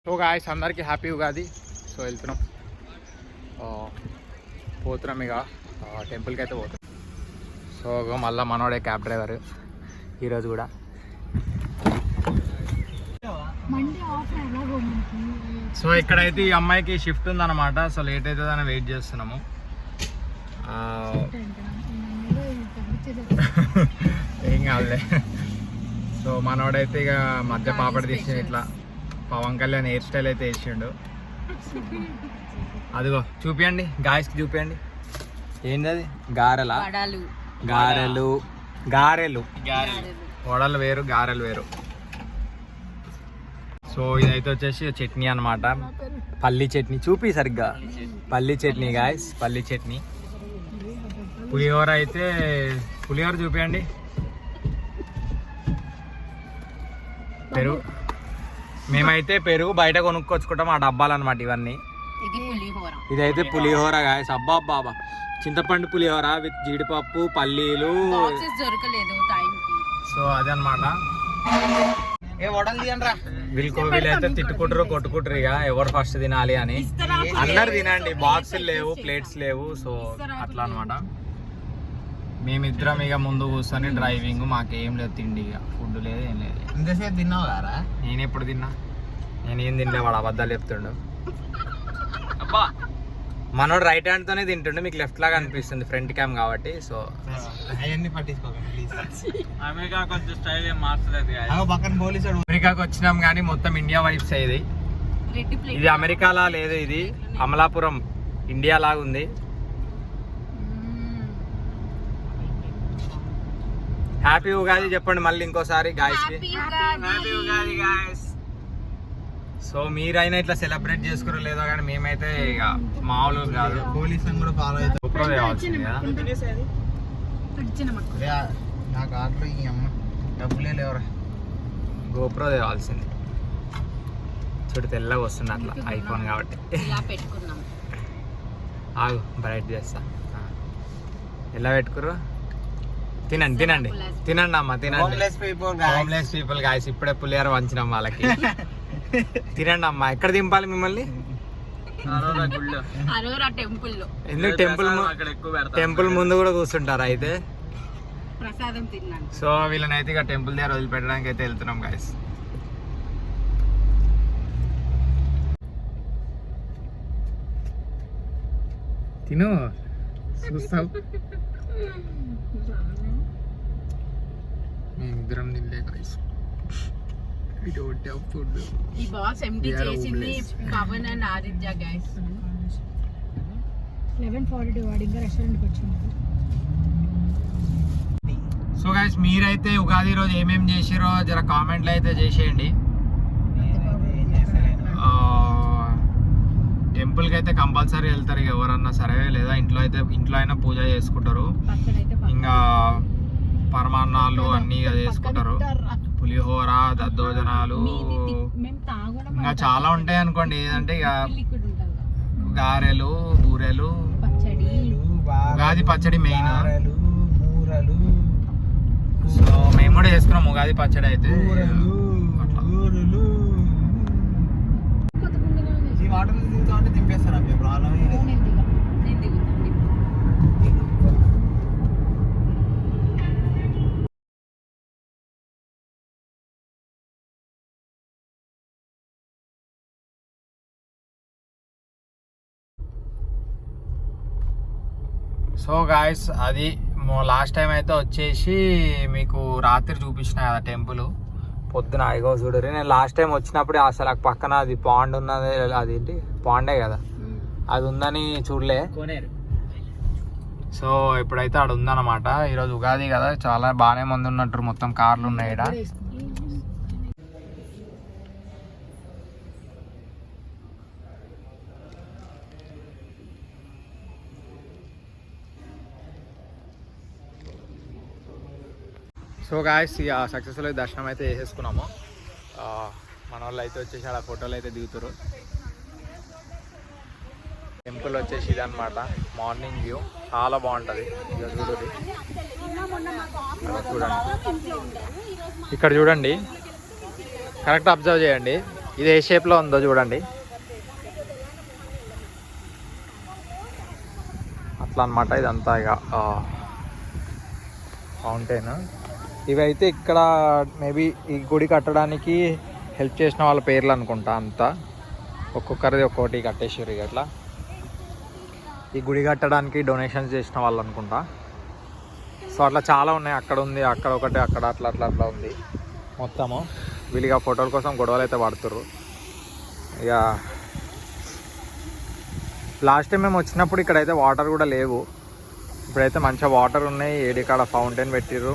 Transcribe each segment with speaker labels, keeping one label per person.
Speaker 1: So guys అందరికీ happy Ugadi. So వెళ్తున్నాం, పోతున్నాం ఇక టెంపుల్కి అయితే పోతున్నాం. సో మళ్ళీ మనోడే క్యాబ్ డ్రైవర్ ఈరోజు కూడా. సో ఇక్కడైతే ఈ అమ్మాయికి షిఫ్ట్ ఉందన్నమాట. సో లేట్ అవుతుందని వెయిట్ చేస్తున్నాము. ఏం కాదులే. సో మనోడైతే ఇక మధ్య పాపడి తీసి ఇట్లా పవన్ కళ్యాణ్ హెయిర్ స్టైల్ అయితే వేసిండు. అదిగో చూపియండి, గాయస్కి చూపియండి. ఏంది అది? గారెలా? గారెలు. గారెలు వడలు వేరు, గారెలు వేరు. సో ఇదైతే వచ్చేసి చట్నీ అనమాట, పల్లీ చట్నీ. చూపి సరిగ్గా, పల్లీ చట్నీ గాయస్, పల్లీ చట్నీ. పులిహోర అయితే, పులిహోర చూపియండి. పెరుగు, మేమైతే పెరుగు బయట కొనుక్కొచ్చుకుంటాం ఆ డబ్బాలు అనమాట ఇవన్నీ. ఇదైతే పులిహోర గాయస్. అబ్బా అబ్బా, చింతపండు పులిహోర విత్ జీడిపప్పు, పల్లీలు. సో అదే అనమాట. వీళ్ళైతే తిట్టుకుంటారు, కొట్టుకుంటారు ఇక ఎవరు ఫస్ట్ తినాలి అని. అందరు తినండి, బాక్సులు లేవు, ప్లేట్స్ లేవు. సో అట్లా అనమాట. మేమిద్దరం ఇక ముందు కూర్చొని డ్రైవింగ్, మాకేం లేదు తిండి, ఇక ఫుడ్ లేదు ఏం లేదు.
Speaker 2: ఇంతసేపు తిన్నావు కదా?
Speaker 1: నేను ఎప్పుడు తిన్నా? నేనేం తినలే, వాడు అబద్ధాలు చెప్తుండు. మనోడు రైట్ హ్యాండ్ తోనే తింటుండే, మీకు లెఫ్ట్ లాగా అనిపిస్తుంది ఫ్రంట్ క్యామ్ కాబట్టి. సో
Speaker 2: అవన్నీ పట్టించుకోకండి ప్లీజ్.
Speaker 1: అమెరికా కొంచెం స్టైల్ ఏం మార్చలేదు.
Speaker 2: పక్కన పోలీసు
Speaker 1: అమెరికాకి వచ్చినాం కానీ మొత్తం ఇండియా వైబ్స్. ఇది అమెరికాలా లేదు, ఇది అమలాపురం ఇండియా లాగా ఉంది. హ్యాపీ ఉగాది చెప్పండి మళ్ళీ ఇంకోసారి గాయస్ కి. Happy Ugadi guys. సో మీరైనా ఇట్లా సెలబ్రేట్ చేసుకోరు లేదో కానీ మేమైతే ఇక మామూలు కాదు.
Speaker 2: పోలీసులు కూడా ఫాలో అవుతారు.
Speaker 1: గోప్రో తేవాల్సింది కదా.
Speaker 2: నాకు ఆటలో ఈ అమ్మ డబ్బులే లేవరా.
Speaker 1: గోప్రో తేవాల్సింది. చూడు తెల్లగా వస్తుంది అట్లా, ఐఫోన్ కాబట్టి. ఆగు బ్రైట్ చేస్తా. ఎలా పెట్టుకుర్రు? తినండి తినండి తినండి అమ్మ, తినండి. Homeless people guys. ఇప్పుడే పులిహోర వంచినాం వాళ్ళకి. తినండి అమ్మా. ఎక్కడ దింపాలి మిమ్మల్ని? ఎందుకు టెంపుల్ ముందు కూడా కూర్చుంటారా అయితే? సో వీళ్ళని అయితే ఇక టెంపుల్ దగ్గర వదిలిపెట్టడానికి అయితే వెళ్తున్నాం గాయస్. తిను, చూస్తావు. మేమిద్దరం తినలే guys. We don't have food.
Speaker 3: ఈ బాక్స్ ఎంటీ చేసింది పవన్ అండ్ ఆదిత్య గైస్.
Speaker 4: 11:42 వాడు ఇంకా రెస్టారెంట్కి వచ్చింది.
Speaker 1: సో గైస్ మీరైతే ఉగాది రోజు ఏమేమి చేసిరో జర కామెంట్లు అయితే చేసేయండి. టెంపుల్కి అయితే కంపల్సరీ వెళ్తారు ఇక ఎవరన్నా సరే, లేదా ఇంట్లో అయినా పూజ చేసుకుంటారు. ఇంకా పరమాన్నాలు అన్నీ చేసుకుంటారు. పులిహోర, దద్దోజనాలు, ఇంకా చాలా ఉంటాయి అనుకోండి. ఏదంటే ఇక గారెలు, బూరెలు, ఉగాది పచ్చడి మెయిన్. సో మేము కూడా చేసుకున్నాం ఉగాది పచ్చడి అయితే.
Speaker 2: తింపేస్తారా?
Speaker 1: సో గాయస్ అది లాస్ట్ టైం అయితే వచ్చేసి మీకు రాత్రి చూపించిన కదా టెంపుల్. పొద్దున ఐగో చూడరు. నేను లాస్ట్ టైం వచ్చినప్పుడు అసలు పక్కన అది పాండ్ ఉన్నది, అదేంటి పాండే కదా, అది ఉందని చూడలే. సో ఇప్పుడైతే ఆడ ఉందన్నమాట. ఈరోజు ఉగాది కదా, చాలా బాగానే మంది ఉన్నట్టు, మొత్తం కార్లు ఉన్నాయి ఇక్కడ. సో గాయస్ ఇక సక్సెస్ఫుల్ దర్శనం అయితే చేసేసుకున్నాము. మన వాళ్ళు అయితే వచ్చేసి అలా ఫోటోలు అయితే దిగుతారు. టెంపుల్ వచ్చేసి ఇదన్నమాట, మార్నింగ్ వ్యూ చాలా బాగుంటుంది. ఇక చూడండి, ఇక్కడ చూడండి, కరెక్ట్ అబ్జర్వ్ చేయండి. ఇది ఏ షేప్లో ఉందో చూడండి. అట్లా అనమాట ఇదంతా ఇక ఫౌంటైన్. ఇవైతే ఇక్కడ మేబీ ఈ గుడి కట్టడానికి హెల్ప్ చేసిన వాళ్ళ పేర్లు అనుకుంటా. అంతా ఒక్కొక్కరిది ఒక్కొక్కటి కట్టేసారు ఇక అట్లా. ఈ గుడి కట్టడానికి డొనేషన్స్ చేసిన వాళ్ళు అనుకుంటా. సో అట్లా చాలా ఉన్నాయి. అక్కడ ఉంది, అక్కడ ఒకటి, అక్కడ అట్లా అట్లా అట్లా ఉంది మొత్తము. వీళ్ళిగా ఫోటోల కోసం గొడవలు అయితే పడుతుర్రు. ఇక లాస్ట్ టైం మేము వచ్చినప్పుడు ఇక్కడైతే వాటర్ కూడా లేవు. ఇప్పుడైతే మంచిగా వాటర్ ఉన్నాయి. ఏడికాడ ఫౌంటైన్ పెట్టిర్రు.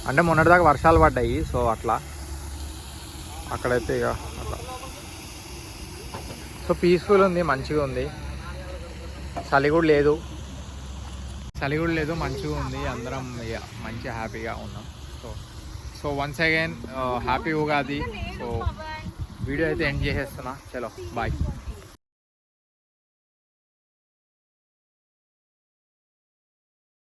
Speaker 1: అంటే మొన్నటిదాకా వర్షాలు పడ్డాయి. సో అట్లా అక్కడైతే ఇక అట్లా సో పీస్ఫుల్ ఉంది, మంచిగా ఉంది. చలి కూడా లేదు, మంచిగా ఉంది. అందరం ఇక మంచిగా హ్యాపీగా ఉన్నాం. So once again happy Ugadi. So video అయితే ఎండ్ చేసేస్తున్నా. చలో బాయ్.